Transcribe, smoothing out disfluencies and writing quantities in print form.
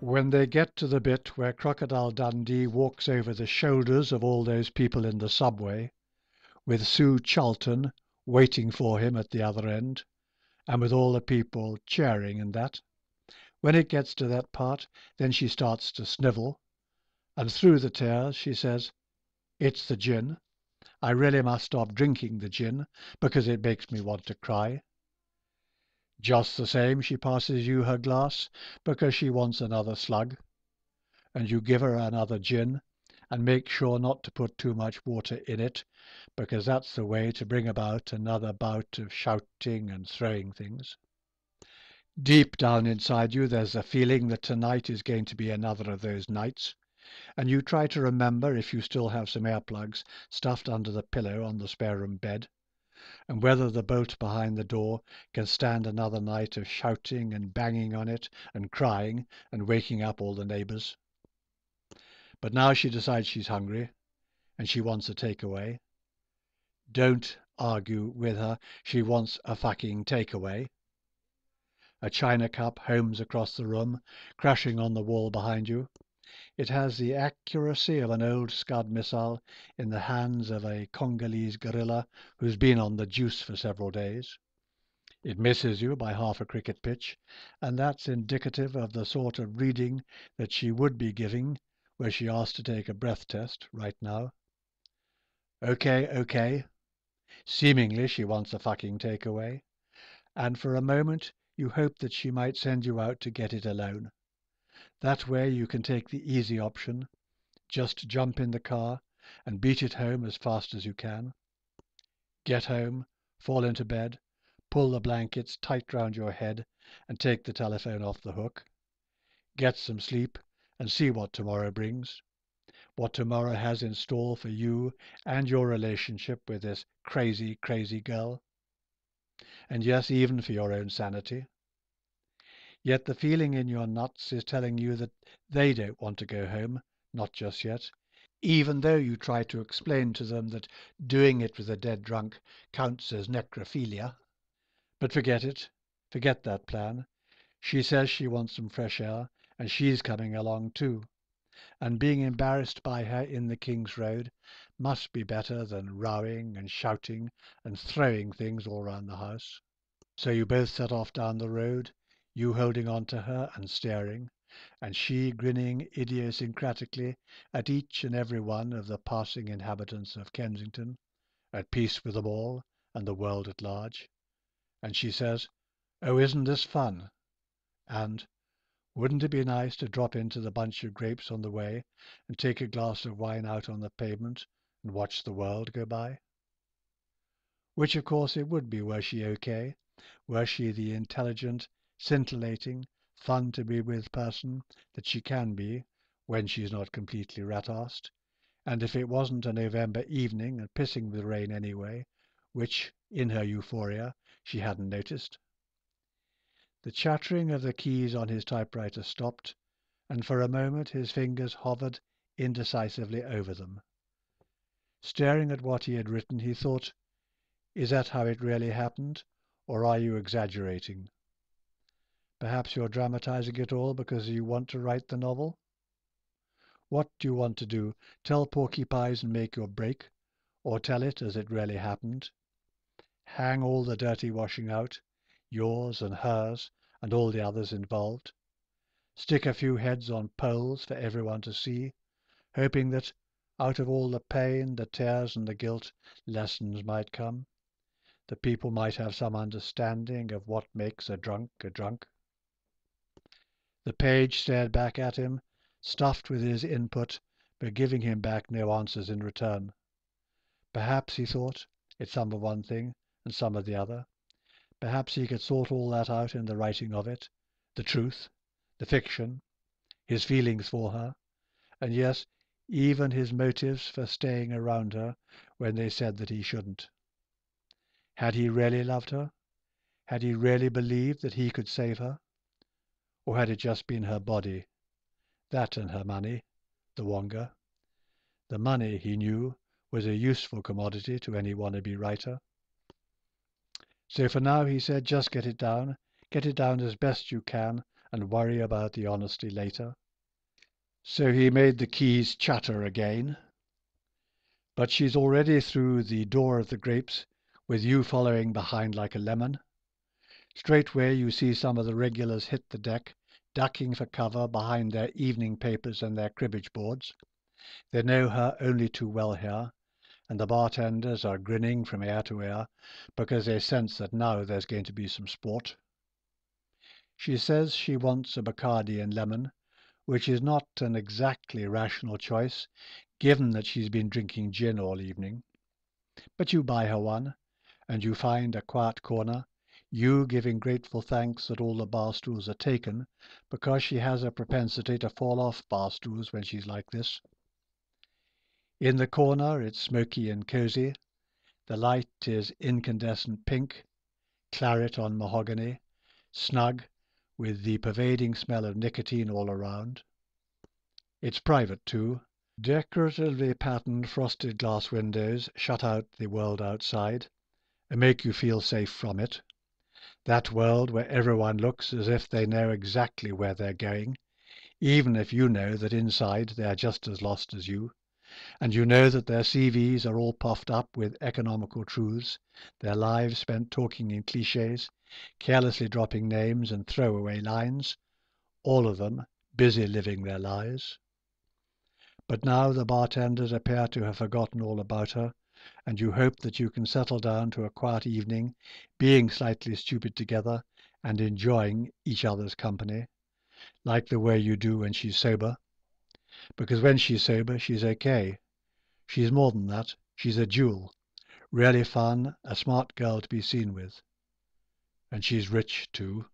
When they get to the bit where Crocodile Dundee walks over the shoulders of all those people in the subway, with Sue Charlton waiting for him at the other end, and with all the people cheering and that, when it gets to that part, then she starts to snivel, and through the tears she says, "It's the gin. I really must stop drinking the gin because it makes me want to cry." Just the same, she passes you her glass because she wants another slug, and you give her another gin and make sure not to put too much water in it, because that's the way to bring about another bout of shouting and throwing things. Deep down inside you, there's a feeling that tonight is going to be another of those nights, and you try to remember if you still have some earplugs stuffed under the pillow on the spare room bed, and whether the bolt behind the door can stand another night of shouting and banging on it and crying and waking up all the neighbours. But now she decides she's hungry and she wants a takeaway. Don't argue with her. She wants a fucking takeaway. A china cup homes across the room, crashing on the wall behind you. It has the accuracy of an old Scud missile in the hands of a Congolese guerrilla who's been on the juice for several days. It misses you by half a cricket pitch, and that's indicative of the sort of reading that she would be giving were she asked to take a breath test right now. Okay. Seemingly she wants a fucking takeaway, and for a moment you hope that she might send you out to get it alone. That way you can take the easy option, just jump in the car and beat it home as fast as you can. Get home, fall into bed, pull the blankets tight round your head and take the telephone off the hook. Get some sleep and see what tomorrow brings, what tomorrow has in store for you and your relationship with this crazy, crazy girl. And yes, even for your own sanity. Yet the feeling in your nuts is telling you that they don't want to go home, not just yet, even though you try to explain to them that doing it with a dead drunk counts as necrophilia. But forget it. Forget that plan. She says she wants some fresh air, and she's coming along too. And being embarrassed by her in the King's Road must be better than rowing and shouting and throwing things all round the house. So you both set off down the road, you holding on to her and staring, and she grinning idiosyncratically at each and every one of the passing inhabitants of Kensington, at peace with them all and the world at large. And she says, "Oh, isn't this fun?" And, "Wouldn't it be nice to drop into the Bunch of Grapes on the way and take a glass of wine out on the pavement and watch the world go by?" Which of course it would be were she okay, were she the intelligent, scintillating, fun-to-be-with person that she can be when she's not completely rat-arsed, and if it wasn't a November evening and pissing with rain anyway, which, in her euphoria, she hadn't noticed. The chattering of the keys on his typewriter stopped, and for a moment his fingers hovered indecisively over them. Staring at what he had written, he thought, "Is that how it really happened, or are you exaggerating? Perhaps you're dramatizing it all because you want to write the novel? What do you want to do? Tell Porcupines and make your break, or tell it as it really happened? Hang all the dirty washing out, yours and hers and all the others involved? Stick a few heads on poles for everyone to see, hoping that out of all the pain, the tears and the guilt, lessons might come? That people might have some understanding of what makes a drunk a drunk?" The page stared back at him, stuffed with his input, but giving him back no answers in return. Perhaps, he thought, it's some of one thing and some of the other. Perhaps he could sort all that out in the writing of it, the truth, the fiction, his feelings for her, and yes, even his motives for staying around her when they said that he shouldn't. Had he really loved her? Had he really believed that he could save her? Or had it just been her body, that and her money, the Wonga? The money, he knew, was a useful commodity to any wannabe writer. So for now, he said, just get it down as best you can, and worry about the honesty later. So he made the keys chatter again. But she's already through the door of the grapes, with you following behind like a lemon. Straightway you see some of the regulars hit the deck, ducking for cover behind their evening papers and their cribbage boards. They know her only too well here, and the bartenders are grinning from ear to ear because they sense that now there's going to be some sport. She says she wants a Bacardi and lemon, which is not an exactly rational choice, given that she's been drinking gin all evening. But you buy her one, and you find a quiet corner, you giving grateful thanks that all the bar stools are taken, because she has a propensity to fall off bar stools when she's like this. In the corner it's smoky and cosy. The light is incandescent pink, claret on mahogany, snug, with the pervading smell of nicotine all around. It's private too. Decoratively patterned frosted glass windows shut out the world outside and make you feel safe from it. That world where everyone looks as if they know exactly where they're going, even if you know that inside they are just as lost as you, and you know that their CVs are all puffed up with economical truths, their lives spent talking in cliches, carelessly dropping names and throwaway lines, all of them busy living their lives. But now the bartenders appear to have forgotten all about her, and you hope that you can settle down to a quiet evening, being slightly stupid together and enjoying each other's company, like the way you do when she's sober. Because when she's sober, she's okay. She's more than that. She's a jewel. Really fun, a smart girl to be seen with. And she's rich, too.